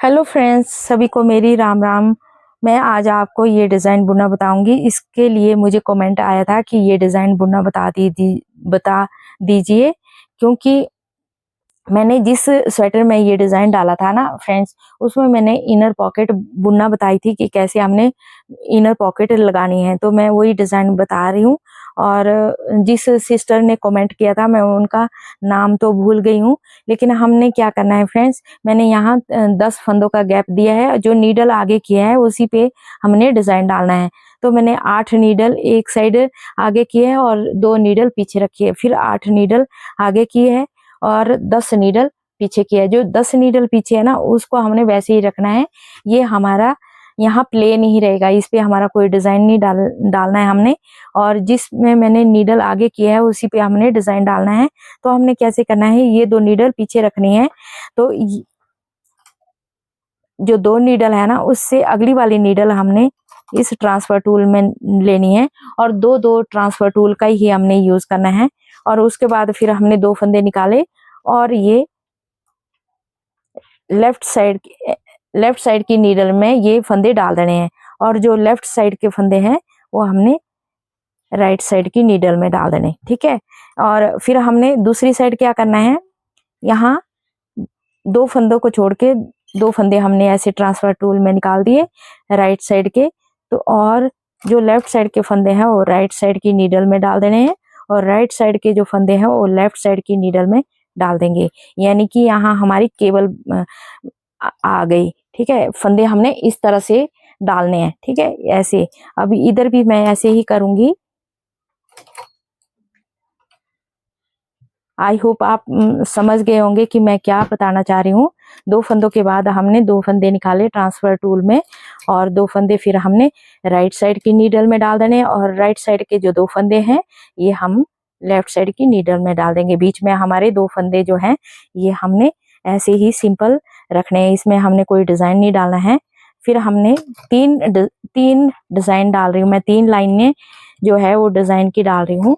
Hello friends, सभी को मेरी राम राम। मैं आज आपको ये डिज़ाइन बुनना बताऊंगी। इसके लिए मुझे कमेंट आया था कि ये डिज़ाइन बुनना बता दीजिए, क्योंकि मैंने जिस स्वेटर में ये डिज़ाइन डाला था ना फ्रेंड्स, उसमें मैंने इनर पॉकेट बुनना बताई थी कि कैसे हमने इनर पॉकेट लगानी है। तो मैं वही डिज़ाइन बता रही हूँ। और जिस सिस्टर ने कमेंट किया था, मैं उनका नाम तो भूल गई हूँ, लेकिन हमने क्या करना है फ्रेंड्स, मैंने यहाँ 10 फंदों का गैप दिया है। जो नीडल आगे किया है उसी पे हमने डिज़ाइन डालना है। तो मैंने 8 नीडल एक साइड आगे किए हैं और 2 नीडल पीछे रखी है। फिर 8 नीडल आगे किए हैं और 10 नीडल पीछे किया है। जो 10 नीडल पीछे है ना, उसको हमने वैसे ही रखना है। ये हमारा यहाँ प्लेन ही रहेगा, इस पे हमारा कोई डिजाइन नहीं डालना है हमने। और जिसमें मैंने नीडल आगे किया है उसी पे हमने डिजाइन डालना है। तो हमने कैसे करना है, ये 2 नीडल पीछे रखनी है। तो जो 2 नीडल है ना, उससे अगली वाली नीडल हमने इस ट्रांसफर टूल में लेनी है और दो ट्रांसफर टूल का ही हमने यूज करना है। और उसके बाद फिर हमने 2 फंदे निकाले और ये लेफ्ट साइड की नीडल में ये फंदे डाल देने हैं। और जो लेफ्ट साइड के फंदे हैं वो हमने राइट साइड की नीडल में डाल देने, ठीक है। और फिर हमने दूसरी साइड क्या करना है, यहाँ 2 फंदों को छोड़ के 2 फंदे हमने ऐसे ट्रांसफर टूल में निकाल दिए राइट साइड के। तो और जो लेफ्ट साइड के फंदे हैं वो राइट साइड की नीडल में डाल देने हैं और राइट साइड के जो फंदे हैं वो लेफ्ट साइड की नीडल में डाल देंगे। यानी कि यहाँ हमारी केबल आ गई, ठीक है। फंदे हमने इस तरह से डालने हैं, ठीक है, ऐसे। अब इधर भी मैं ऐसे ही करूंगी। आई होप आप समझ गए होंगे कि मैं क्या बताना चाह रही हूँ। 2 फंदों के बाद हमने 2 फंदे निकाले ट्रांसफर टूल में और 2 फंदे फिर हमने राइट साइड की नीडल में डाल देने और राइट साइड के जो 2 फंदे हैं ये हम लेफ्ट साइड की नीडल में डाल देंगे। बीच में हमारे 2 फंदे जो हैं ये हमने ऐसे ही सिंपल रखने हैं, इसमें हमने कोई डिजाइन नहीं डालना है। फिर हमने तीन डिजाइन डाल रही हूँ मैं, 3 लाइनें जो है वो डिजाइन की डाल रही हूँ।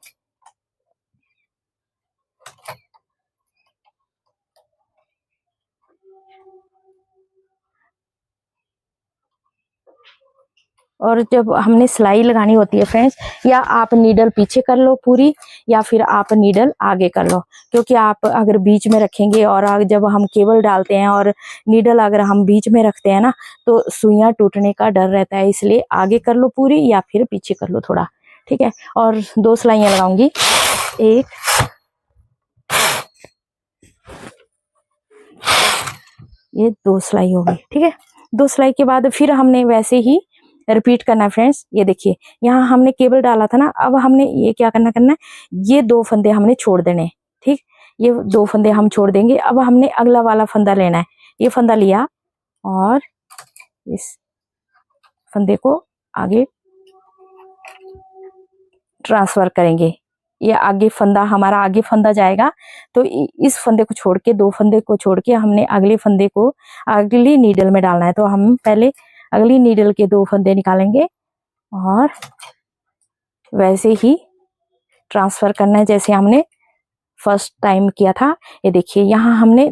और जब हमने सिलाई लगानी होती है फ्रेंड्स, या आप नीडल पीछे कर लो पूरी या फिर आप नीडल आगे कर लो, क्योंकि आप अगर बीच में रखेंगे और जब हम केबल डालते हैं और नीडल अगर हम बीच में रखते हैं ना, तो सुइयां टूटने का डर रहता है। इसलिए आगे कर लो पूरी या फिर पीछे कर लो थोड़ा, ठीक है। और 2 सिलाइयाँ लगाऊंगी, एक ये 2 सिलाई होगी, ठीक है। 2 सिलाई के बाद फिर हमने वैसे ही रिपीट करना है फ्रेंड्स। ये देखिए यहाँ हमने केबल डाला था ना, अब हमने ये क्या करना है, ये 2 फंदे हमने छोड़ देने, ठीक। ये 2 फंदे हम छोड़ देंगे। अब हमने अगला वाला फंदा लेना है। ये फंदा लिया और इस फंदे को आगे ट्रांसफर करेंगे। ये आगे फंदा हमारा आगे फंदा जाएगा, तो इस फंदे को छोड़ के 2 फंदे को छोड़ के हमने अगले फंदे को अगली नीडल में डालना है। तो हम पहले अगली नीडल के 2 फंदे निकालेंगे और वैसे ही ट्रांसफर करना है जैसे हमने फर्स्ट टाइम किया था। ये देखिए यहाँ हमने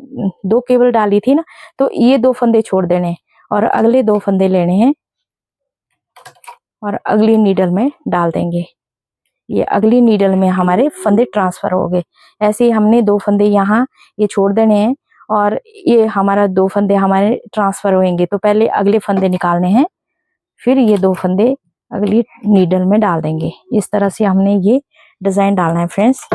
2 केबल डाली थी ना, तो ये 2 फंदे छोड़ देने और अगले 2 फंदे लेने हैं और अगली नीडल में डाल देंगे। ये अगली नीडल में हमारे फंदे ट्रांसफर हो गए। ऐसे ही हमने 2 फंदे यहाँ ये छोड़ देने हैं और ये हमारा 2 फंदे हमारे ट्रांसफर होंगे। तो पहले अगले फंदे निकालने हैं, फिर ये 2 फंदे अगली नीडल में डाल देंगे। इस तरह से हमने ये डिजाइन डालना है फ्रेंड्स।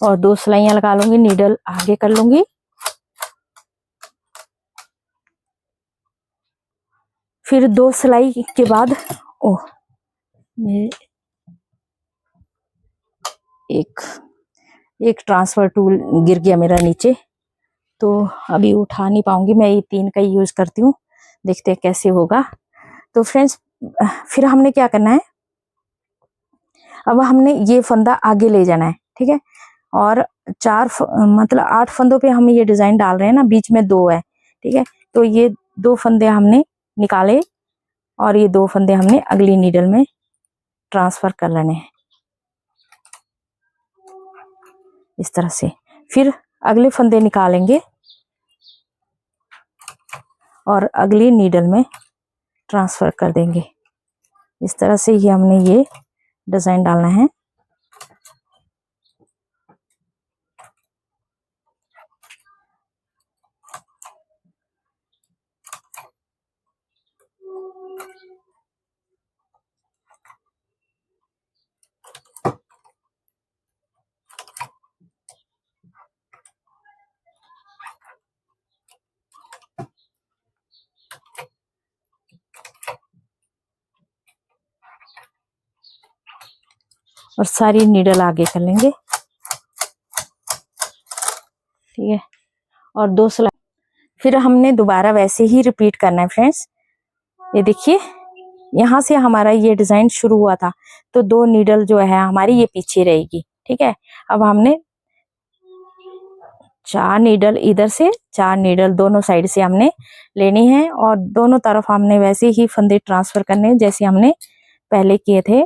और 2 सिलाइयां लगा लूंगी, नीडल आगे कर लूंगी। फिर 2 सिलाई के बाद ओह एक ट्रांसफर टूल गिर गया मेरा नीचे, तो अभी उठा नहीं पाऊंगी। मैं ये 3 का यूज करती हूँ, देखते हैं कैसे होगा। तो फ्रेंड्स फिर हमने क्या करना है, अब हमने ये फंदा आगे ले जाना है, ठीक है। और मतलब 8 फंदों पे हम ये डिजाइन डाल रहे हैं ना, बीच में 2 है, ठीक है। तो ये 2 फंदे हमने निकाले और ये 2 फंदे हमने अगली नीडल में ट्रांसफर कर लेने हैं इस तरह से। फिर अगले फंदे निकालेंगे और अगली नीडल में ट्रांसफर कर देंगे। इस तरह से ही हमने ये डिजाइन डालना है। और सारी नीडल आगे कर लेंगे, ठीक है। और 2 सिलाई फिर हमने दोबारा वैसे ही रिपीट करना है फ्रेंड्स। ये देखिए यहाँ से हमारा ये डिजाइन शुरू हुआ था, तो 2 नीडल जो है हमारी ये पीछे रहेगी, ठीक है। अब हमने 4 नीडल इधर से, 4 नीडल दोनों साइड से हमने लेनी है और दोनों तरफ हमने वैसे ही फंदे ट्रांसफर करने हैं जैसे हमने पहले किए थे।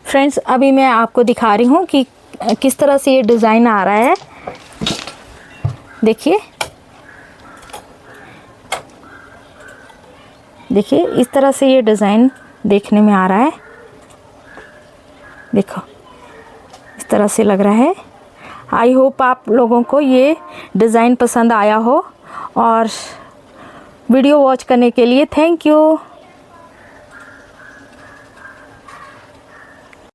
फ्रेंड्स अभी मैं आपको दिखा रही हूँ कि किस तरह से ये डिज़ाइन आ रहा है। देखिए देखिए इस तरह से ये डिज़ाइन देखने में आ रहा है। देखो इस तरह से लग रहा है। आई होप आप लोगों को ये डिज़ाइन पसंद आया हो और वीडियो वॉच करने के लिए थैंक यू।